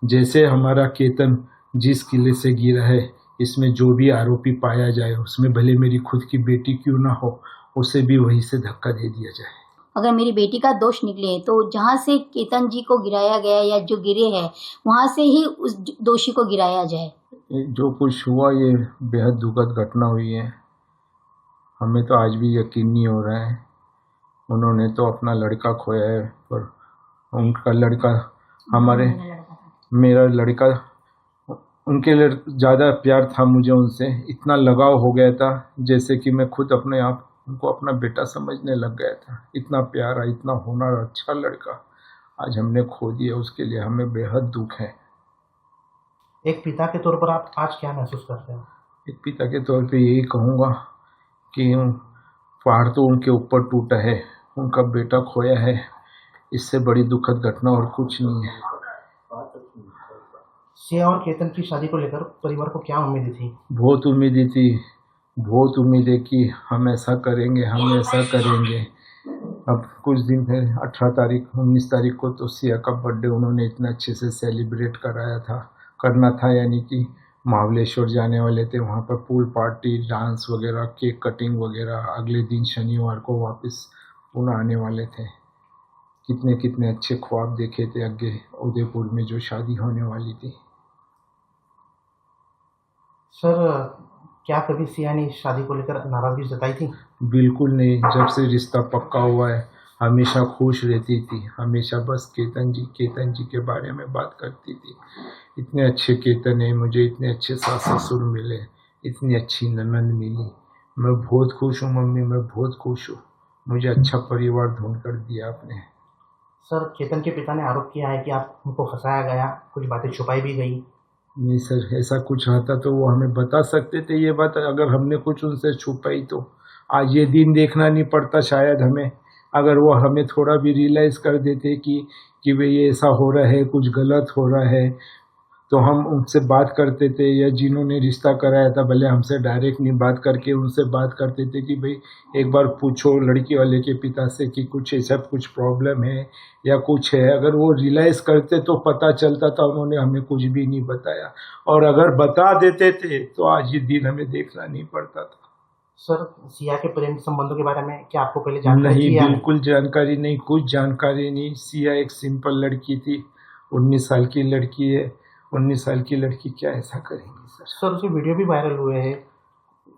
जैसे हमारा केतन जिस किले से गिरा है, इसमें जो भी आरोपी पाया जाए, उसमें भले मेरी खुद की बेटी क्यों ना हो, उसे भी वहीं से धक्का दे दिया जाए। अगर मेरी बेटी का दोष निकले तो जहाँ से केतन जी को गिराया गया या जो गिरे हैं वहाँ से ही उस दोषी को गिराया जाए। जो कुछ हुआ ये बेहद दुखद घटना हुई है। हमें तो आज भी यकीन नहीं हो रहा है। उन्होंने तो अपना लड़का खोया है, पर उनका लड़का मेरा लड़का उनके लिए ज़्यादा प्यार था मुझे उनसे, इतना लगाव हो गया था जैसे कि मैं खुद अपने आप उनको अपना बेटा समझने लग गया था। इतना प्यारा, इतना होनहार, अच्छा लड़का आज हमने खो दिया। उसके लिए हमें बेहद दुख है। एक पिता के तौर पर आप आज क्या महसूस करते हैं? एक पिता के तौर पे यही कहूँगा कि पहाड़ तो उनके ऊपर टूटा है, उनका बेटा खोया है, इससे बड़ी दुखद घटना और कुछ नहीं है। सिया और केतन की शादी को लेकर परिवार को क्या उम्मीदें थी? बहुत उम्मीदें थी, बहुत उम्मीदें कि हम ऐसा करेंगे, हम ऐसा करेंगे। अब कुछ दिन पहले 18 तारीख 19 तारीख को तो सिया का बर्थडे उन्होंने इतने अच्छे से सेलिब्रेट करना था, यानी कि महाबलेश्वर जाने वाले थे, वहाँ पर पूल पार्टी, डांस वगैरह, केक कटिंग वगैरह। अगले दिन शनिवार को वापस पुणे आने वाले थे। कितने कितने अच्छे ख्वाब देखे थे आगे उदयपुर में जो शादी होने वाली थी। सर, क्या कभी सिया ने इस शादी को लेकर नाराजगी जताई थी? बिल्कुल नहीं। जब से रिश्ता पक्का हुआ है हमेशा खुश रहती थी, हमेशा बस केतन जी के बारे में बात करती थी। इतने अच्छे केतन है, मुझे इतने अच्छे सास ससुर मिले, इतनी अच्छी ननद मिली। मैं बहुत खुश हूँ मम्मी, मैं बहुत खुश हूँ। मुझे अच्छा परिवार ढूंढ कर दिया आपने। सर, केतन के पिता ने आरोप किया है कि आप उनको फंसाया गया, कुछ बातें छुपाई भी गई। नहीं सर, ऐसा कुछ आता तो वो हमें बता सकते थे। ये बात अगर हमने कुछ उनसे छुपाई तो आज ये दिन देखना नहीं पड़ता शायद हमें। अगर वो हमें थोड़ा भी रियलाइज़ कर देते कि भाई ये ऐसा हो रहा है, कुछ गलत हो रहा है, तो हम उनसे बात करते थे। या जिन्होंने रिश्ता कराया था भले हमसे डायरेक्ट नहीं बात करके उनसे बात करते थे कि भाई एक बार पूछो लड़की वाले के पिता से कि कुछ ऐसा कुछ प्रॉब्लम है या कुछ है। अगर वो रियलाइज़ करते तो पता चलता था। उन्होंने हमें कुछ भी नहीं बताया, और अगर बता देते थे तो आज ये दिन हमें देखना नहीं पड़ता था। सर, सिया के प्रेम संबंधों के बारे में क्या आपको पहले जानकारी नहीं, थी या बिल्कुल जानकारी नहीं, कुछ जानकारी नहीं। सिया एक सिंपल लड़की थी, 19 साल की लड़की है। 19 साल की लड़की क्या ऐसा करेंगी सर? सर, उसके वीडियो भी वायरल हुए हैं,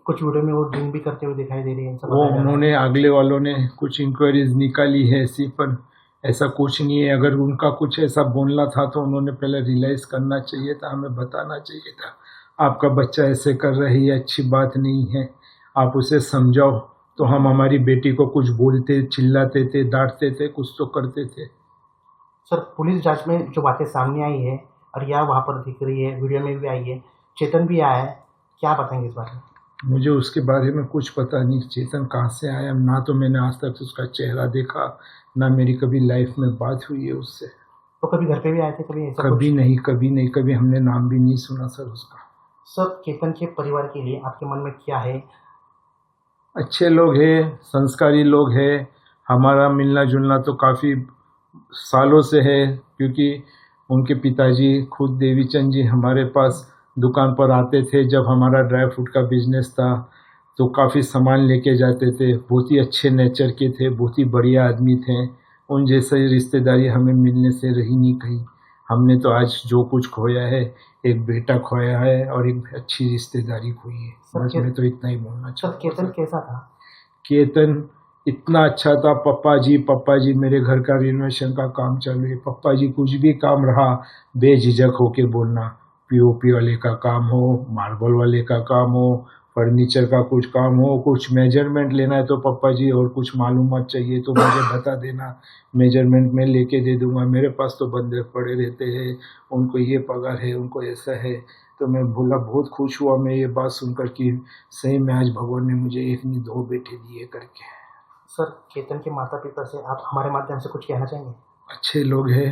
कुछ वीडियो में वो ड्रिंक भी करते हुए दिखाई दे रही है। वो उन्होंने अगले वालों ने कुछ इंक्वायरीज निकाली है ऐसी, पर ऐसा कुछ नहीं है। अगर उनका कुछ ऐसा बोलना था तो उन्होंने पहले रियलाइज़ करना चाहिए था, हमें बताना चाहिए था। आपका बच्चा ऐसे कर रही है, अच्छी बात नहीं है, आप उसे समझाओ। तो हम हमारी बेटी को कुछ बोलते, चिल्लाते थे, डांटते थे, कुछ तो करते थे। सर, पुलिस जांच में जो बातें सामने आई है और या वहाँ पर दिख रही है, वीडियो में भी आई है, चेतन भी आया है, क्या बताएंगे इस बारे में? मुझे उसके बारे में कुछ पता नहीं। चेतन कहाँ से आया, ना तो मैंने आज तक उसका चेहरा देखा, ना मेरी कभी लाइफ में बात हुई है उससे। तो कभी घर पे भी आए थे, कभी ऐसा कुछ? कभी नहीं, कभी नहीं, कभी हमने नाम भी नहीं सुना सर उसका। सर, केतन के परिवार के लिए आपके मन में क्या है? अच्छे लोग हैं, संस्कारी लोग हैं। हमारा मिलना जुलना तो काफ़ी सालों से है, क्योंकि उनके पिताजी खुद देवीचंद जी हमारे पास दुकान पर आते थे। जब हमारा ड्राई फ्रूट का बिजनेस था तो काफ़ी सामान लेके जाते थे। बहुत ही अच्छे नेचर के थे, बहुत ही बढ़िया आदमी थे। उन जैसे रिश्तेदारी हमें मिलने से रही नहीं कहीं। हमने तो आज जो कुछ खोया है, एक बेटा खोया है और एक अच्छी रिश्तेदारी खोई है। बस मैं तो इतना ही बोलना सर, चाहता हूँ। केतन कैसा था? केतन इतना अच्छा था। पप्पा जी मेरे घर का रिनोवेशन का काम चालू है, पप्पा जी कुछ भी काम रहा बेझिझक होके बोलना। पीओपी वाले का काम हो, मार्बल वाले का काम हो, फर्नीचर का कुछ काम हो, कुछ मेजरमेंट लेना है तो पप्पा जी, और कुछ मालूमात चाहिए तो मुझे बता देना, मेजरमेंट मैं लेके दे दूंगा। मेरे पास तो बंदे पड़े रहते हैं, उनको ये पगार है, उनको ऐसा है। तो मैं बोला, बहुत खुश हुआ मैं ये बात सुनकर कि सही में आज भगवान ने मुझे एक नहीं दो बेटे दिए करके। सर, केतन के माता पिता से आप हमारे माध्यम से कुछ कहना चाहेंगे? अच्छे लोग हैं,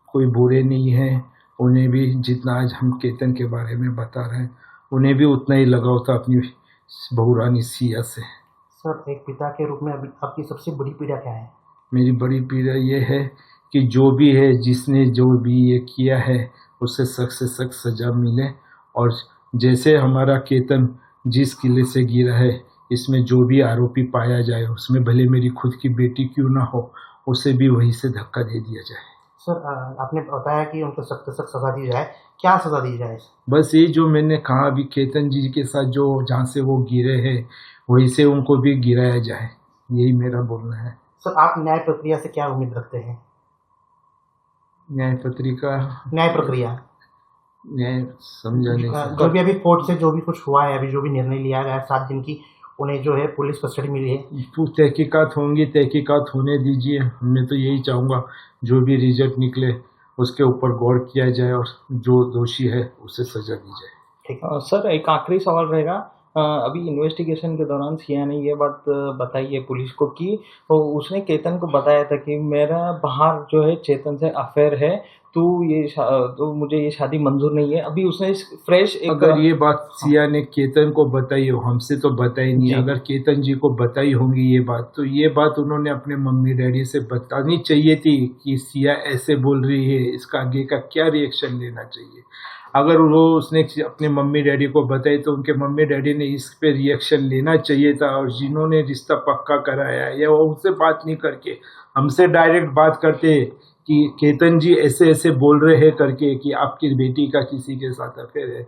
कोई बुरे नहीं हैं। उन्हें भी जितना आज हम केतन के बारे में बता रहे हैं, उन्हें भी उतना ही लगाव था अपनी बहू रानी सिया से। सर, एक पिता के रूप में अभी आपकी सबसे बड़ी पीड़ा क्या है? मेरी बड़ी पीड़ा ये है कि जो भी है, जिसने जो भी ये किया है, उसे सख्त से सख्त सजा मिले। और जैसे हमारा केतन जिस किले से गिरा है, इसमें जो भी आरोपी पाया जाए, उसमें भले मेरी खुद की बेटी क्यों ना हो, उसे भी वहीं से धक्का दे दिया जाए। सर आपने बताया कि उनको सख्त से सख्त सजा दी जाए, क्या सजा दी जाए? बस ये जो मैंने कहा अभी, केतन जी के साथ जो जहाँ से वो गिरे हैं वहीं से उनको भी गिराया जाए, यही मेरा बोलना है। सर आप न्याय प्रक्रिया से क्या उम्मीद रखते हैं? न्याय प्रक्रिया न्याय समझा नहीं सकता। जो भी अभी कोर्ट से जो भी कुछ हुआ है, अभी जो भी निर्णय लिया गया है 7 दिन की, उन्हें जो है पुलिस कस्टडी मिली है। तहकीकात होंगी, तहकीकात होने दीजिए। मैं तो यही चाहूँगा जो भी रिजल्ट निकले उसके ऊपर गौर किया जाए और जो दोषी है उसे सजा दी जाए। ठीक सर एक आखिरी सवाल रहेगा। अभी इन्वेस्टिगेशन के दौरान सिया ने ये बात बताई है पुलिस को कि उसने केतन को बताया था कि मेरा बाहर जो है चेतन से अफेयर है, तो मुझे ये शादी मंजूर नहीं है। अभी उसने फ्रेश एक, अगर ये बात सिया ने केतन को बताई हो, हमसे तो बताई नहीं, अगर केतन जी को बताई होंगी ये बात, तो ये बात उन्होंने अपने मम्मी डैडी से बतानी चाहिए थी कि सिया ऐसे बोल रही है, इसका आगे का क्या रिएक्शन लेना चाहिए। अगर वो उसने अपने मम्मी डैडी को बताई तो उनके मम्मी डैडी ने इस पे रिएक्शन लेना चाहिए था। और जिन्होंने रिश्ता पक्का कराया या वो उनसे बात नहीं करके हमसे डायरेक्ट बात करते कि केतन जी ऐसे ऐसे बोल रहे हैं करके कि आपकी बेटी का किसी के साथ अफेयर है,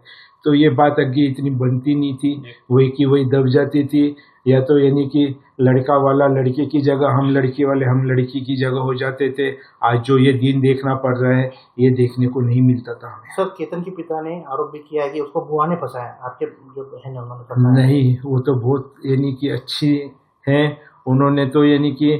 तो ये बात आगे इतनी बनती नहीं थी, वही की वही दब जाती थी। या तो यानी कि लड़का वाला लड़के की जगह, हम लड़की वाले हम लड़की की जगह हो जाते थे। आज जो ये दिन देखना पड़ रहा है, ये देखने को नहीं मिलता था हमें। सर केतन के पिता ने आरोप भी किया है कि उसको बुआ ने फंसाया, आपके जो बहन है उन्होंने फंसाया? नहीं, वो तो बहुत यानी कि अच्छी हैं, उन्होंने तो यानी कि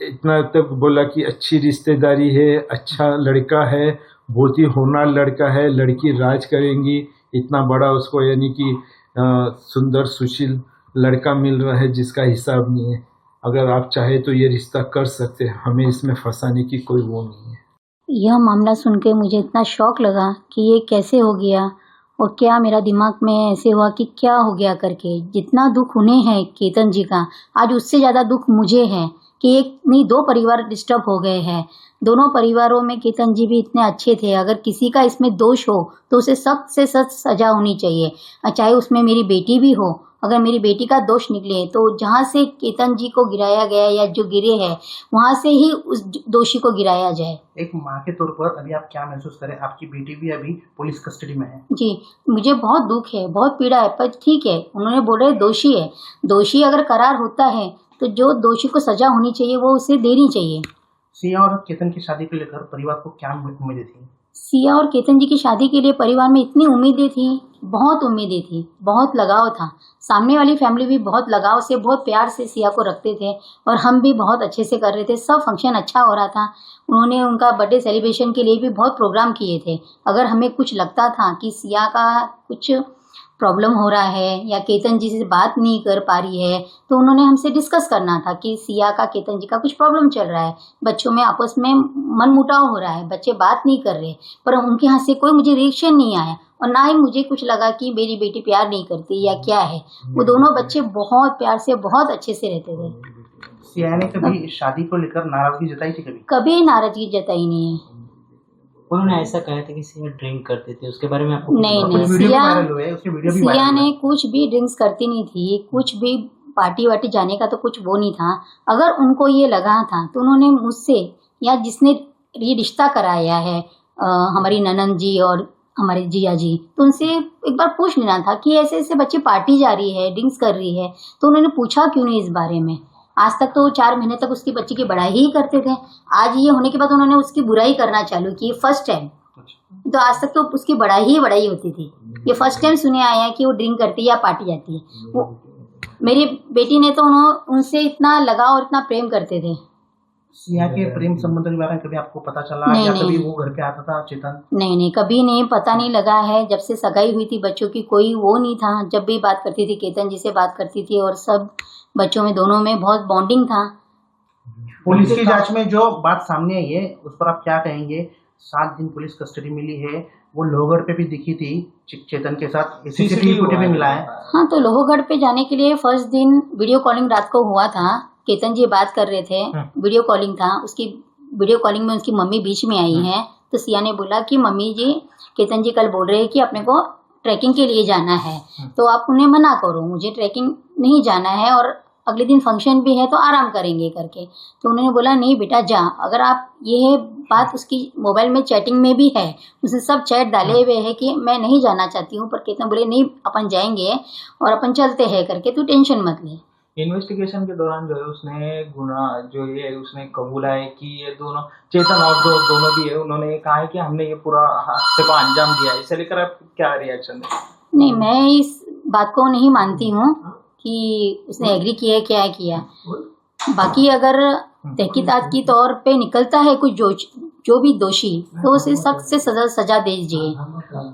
इतना तक बोला कि अच्छी रिश्तेदारी है, अच्छा लड़का है, बहुत ही होनहार लड़का है, लड़की राज करेंगी। इतना बड़ा उसको यानी कि सुंदर सुशील लड़का मिल रहा है जिसका हिसाब नहीं है। अगर आप चाहे तो ये रिश्ता कर सकते हैं, हमें इसमें फंसाने की कोई वो नहीं है। यह मामला सुन के मुझे इतना शौक लगा कि ये कैसे हो गया और क्या मेरा दिमाग में ऐसे हुआ कि क्या हो गया करके। जितना दुख उन्हें है केतन जी का, आज उससे ज़्यादा दुख मुझे है कि एक नहीं 2 परिवार डिस्टर्ब हो गए हैं। दोनों परिवारों में केतन जी भी इतने अच्छे थे। अगर किसी का इसमें दोष हो तो उसे सख्त से सख्त सजा होनी चाहिए, चाहे उसमें मेरी बेटी भी हो। अगर मेरी बेटी का दोष निकले तो जहाँ से केतन जी को गिराया गया या जो गिरे हैं वहाँ से ही उस दोषी को गिराया जाए। एक माँ के तौर पर अभी आप क्या महसूस करें? आपकी बेटी भी अभी पुलिस कस्टडी में है। जी, मुझे बहुत दुख है, बहुत पीड़ा है, पर ठीक है, उन्होंने बोले दोषी है। दोषी अगर करार होता है तो जो दोषी को सजा होनी चाहिए वो उसे देनी चाहिए। सिया और केतन की शादी को लेकर परिवार को क्या उम्मीदें थी? सिया और केतन जी की शादी के लिए परिवार में इतनी उम्मीदें थी, बहुत उम्मीदें थी, बहुत लगाव था। सामने वाली फैमिली भी बहुत लगाव से, बहुत प्यार से सिया को रखते थे और हम भी बहुत अच्छे से कर रहे थे। सब फंक्शन अच्छा हो रहा था। उन्होंने उनका बर्थडे सेलिब्रेशन के लिए भी बहुत प्रोग्राम किए थे। अगर हमें कुछ लगता था कि सिया का कुछ प्रॉब्लम हो रहा है या केतन जी से बात नहीं कर पा रही है तो उन्होंने हमसे डिस्कस करना था कि सिया का केतन जी का कुछ प्रॉब्लम चल रहा है, बच्चों में आपस में मनमुटाव हो रहा है, बच्चे बात नहीं कर रहे। पर उनके यहाँ से कोई मुझे रिएक्शन नहीं आया और ना ही मुझे कुछ लगा कि मेरी बेटी प्यार नहीं करती या क्या है। वो दोनों बच्चे बहुत प्यार से, बहुत अच्छे से रहते थे। सिया ने कभी शादी को लेकर नाराजगी जताई थी? कभी नाराजगी जताई नहीं है। उन्होंने ऐसा कहा था कि सिया ड्रिंक करते थे, उसके बारे में आपको नहीं, सिया ने कुछ भी ड्रिंक्स करती नहीं थी, कुछ भी पार्टी वार्टी जाने का तो कुछ वो नहीं था। अगर उनको ये लगा था तो उन्होंने मुझसे या जिसने ये रिश्ता कराया है हमारी ननंद जी और हमारे जिया जी, तो उनसे एक बार पूछ लेना था कि ऐसे ऐसे बच्चे पार्टी जा रही है, ड्रिंक्स कर रही है, तो उन्होंने पूछा क्यों नहीं इस बारे में। आज तक तो 4 महीने तक उसकी बच्ची की बढ़ाई ही करते थे। आज ये होने के बाद उन्होंने उसकी बुराई करना चालू की, फर्स्ट टाइम। तो आज तक तो उसकी बढ़ाई ही बढ़ाई होती थी, ये फर्स्ट टाइम सुने आया है कि वो ड्रिंक करती है या पार्टी जाती है। वो मेरी बेटी ने तो उनसे इतना लगाव और इतना प्रेम करते थे। सिया के प्रेम संबंध के बारे में कभी आपको पता चला या कभी वो घर पे आता था चेतन? नहीं, कभी नहीं, पता नहीं लगा है। जब से सगाई हुई थी बच्चों की कोई वो नहीं था। जब भी बात करती थी केतन जी से बात करती थी और सब बच्चों में दोनों में बहुत बॉन्डिंग था। पुलिस की जांच में जो बात सामने आई है उस पर आप क्या कहेंगे? 7 दिन पुलिस कस्टडी मिली है, वो लोहगढ़ पे भी दिखी थी चेतन के साथ, सीसीटीवी फुटेज भी मिला है। हाँ, तो लोहगढ़ पे जाने के लिए फर्स्ट दिन वीडियो कॉलिंग रात को हुआ था। केतन जी बात कर रहे थे, वीडियो कॉलिंग था, उसकी वीडियो कॉलिंग में उसकी मम्मी बीच में आई है, तो सिया ने बोला कि मम्मी जी केतन जी कल बोल रहे हैं कि अपने को ट्रैकिंग के लिए जाना है, तो आप उन्हें मना करो, मुझे ट्रैकिंग नहीं जाना है और अगले दिन फंक्शन भी है तो आराम करेंगे करके। तो उन्होंने बोला नहीं बेटा जा, अगर आप ये बात उसकी मोबाइल में चैटिंग में भी है, उसने सब चैट डाले हुए है कि मैं नहीं जाना चाहती हूँ, पर केतन बोले नहीं अपन जाएंगे और अपन चलते हैं करके, तू टेंशन मत ले। इन्वेस्टिगेशन के दौरान जो है उसने गुना जो ये उसने कबूला है कि ये दोनों चेतन और जो दोनों भी है उन्होंने ये कहा है कि हमने ये पूरा हादसे को अंजाम दिया है। इसे लेकर आप क्या रिएक्शन है? नहीं, मैं इस बात को नहीं मानती हूँ कि उसने एग्री किया है क्या किया। बाकी अगर तहकीकात की तौर पे निकलता है कुछ जो भी दोषी, तो उसे सख्त से सजा दीजिए,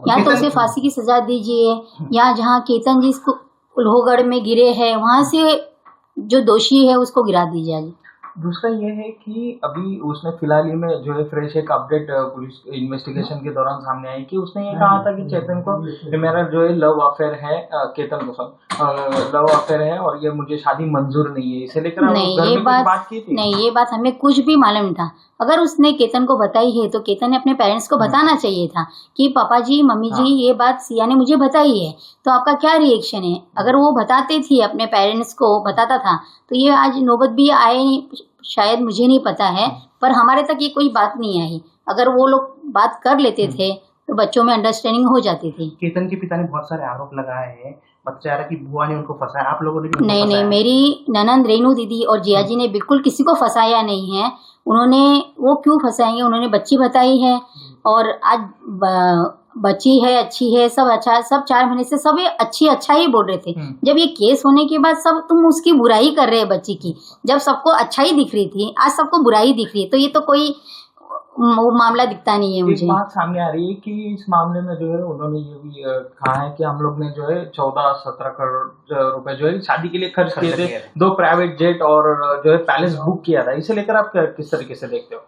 या तो उसे फांसी की सजा दीजिए, या जहाँ केतन जी इसको लोहगढ़ में गिरे हैं वहां से जो दोषी है उसको गिरा दी जाए। दूसरा ये है कि अभी उसने फिलहाल ही में जो है फ्रेश एक अपडेट पुलिस इन्वेस्टिगेशन के दौरान सामने आई कि उसने ये कहा था कि चेतन को मेरा जो है लव अफेयर है, केतन को लव अफेयर है और ये मुझे शादी मंजूर नहीं है। इसे लेकर नहीं, ये बात की थी? नहीं, ये बात हमें कुछ भी मालूम नहीं था। अगर उसने केतन को बताई है तो केतन ने अपने पेरेंट्स को बताना चाहिए था कि पापा जी मम्मी जी ये बात सिया ने मुझे बताई है, तो आपका क्या रिएक्शन है। अगर वो बताते थे अपने पेरेंट्स को बताता था तो ये आज नौबत भी आए शायद, मुझे नहीं पता है, पर हमारे तक ये कोई बात नहीं आई। अगर वो लोग बात कर लेते थे तो बच्चों में अंडरस्टैंडिंग हो जाती थी। केतन के पिता ने बहुत सारे आरोप लगाए हैं, बच्चा रहा कि बुआ ने उनको फंसाया, आप लोगों ने भी नहीं नहीं, मेरी ननंद रेनू दीदी और जिया जी ने बिल्कुल किसी को फंसाया नहीं है। उन्होंने वो क्यों फंसाएंगे, उन्होंने बच्ची बताई है और आज बच्ची है, अच्छी है, सब अच्छा है, सब 4 महीने से सब अच्छा ही बोल रहे थे। जब ये केस होने के बाद सब तुम उसकी बुराई कर रहे हैं बच्ची की, जब सबको अच्छाई दिख रही थी आज सबको बुराई दिख रही है, तो ये तो कोई वो मामला दिखता नहीं है मुझे। एक बात सामने आ रही है कि इस मामले में जो है उन्होंने ये भी कहा है कि हम लोग ने जो है 14-17 करोड़ रुपए जो है शादी के लिए खर्च किए थे, 2 प्राइवेट जेट और जो है पैलेस बुक किया था। इसे लेकर आप किस तरीके से देखते हो?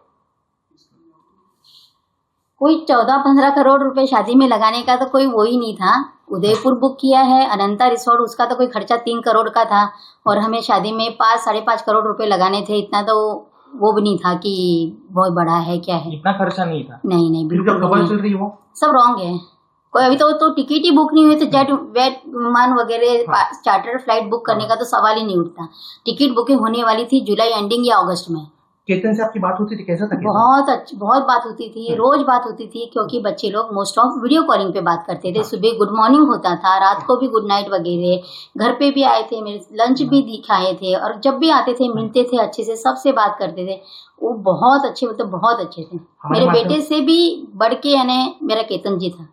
कोई 14-15 करोड़ रुपए शादी में लगाने का तो कोई वो ही नहीं था। उदयपुर बुक किया है, अनंता रिसोर्ट, उसका तो कोई खर्चा 3 करोड़ का था और हमें शादी में 5-5.5 करोड़ रुपए लगाने थे। इतना तो वो भी नहीं था कि बहुत बड़ा है क्या है, इतना खर्चा नहीं था। नहीं बिल्कुल खबर चल रही है वो सब रॉन्ग है। कोई अभी तो टिकट ही बुक नहीं हुई, तो जेट विमान वगैरह चार्टर फ्लाइट बुक करने का तो सवाल ही नहीं उठता। टिकट बुकिंग होने वाली थी जुलाई एंडिंग या अगस्त में। केतन से आपकी बात होती थी, कैसा था? बहुत बात होती थी, रोज बात होती थी, क्योंकि बच्चे लोग मोस्ट ऑफ वीडियो कॉलिंग पे बात करते थे। सुबह गुड मॉर्निंग होता था, रात को भी गुड नाइट वगैरह। घर पे भी आए थे, मेरे लंच भी दिखाए थे और जब भी आते थे मिलते थे, अच्छे से सबसे बात करते थे। वो बहुत अच्छे, मतलब बहुत अच्छे थे। मेरे बेटे से भी बढ़ के यानी मेरा केतन जी था।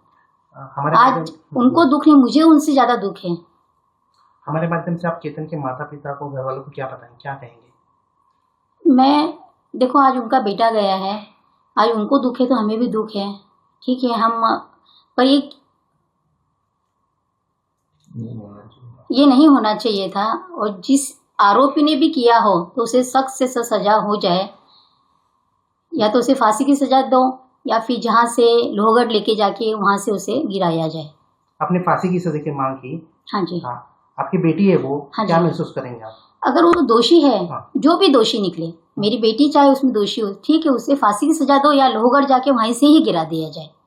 आज उनको दुख नहीं, मुझे उनसे ज्यादा दुख है। हमारे माध्यम से आप केतन के माता पिता को, घर वालों को क्या बताएंगे, क्या कहेंगे? मैं देखो, आज उनका बेटा गया है, आज उनको दुख है तो हमें भी दुख है, ठीक है। हम पर ये नहीं होना चाहिए था, और जिस आरोपी ने भी किया हो तो उसे सख्त से सजा हो जाए, या तो उसे फांसी की सजा दो या फिर जहाँ से लोहगढ़ लेके जाके वहां से उसे गिराया जाए। आपने फांसी की सजा की मांग की? हाँ जी। हाँ, आपकी बेटी है वो, हाँ क्या जी। महसूस करेंगे आप? अगर वो दोषी है, हाँ। जो भी दोषी निकले, मेरी बेटी चाहे उसमें दोषी हो, ठीक है, उसे फांसी की सजा दो या लोहगढ़ जाके वहीं से ही गिरा दिया जाए।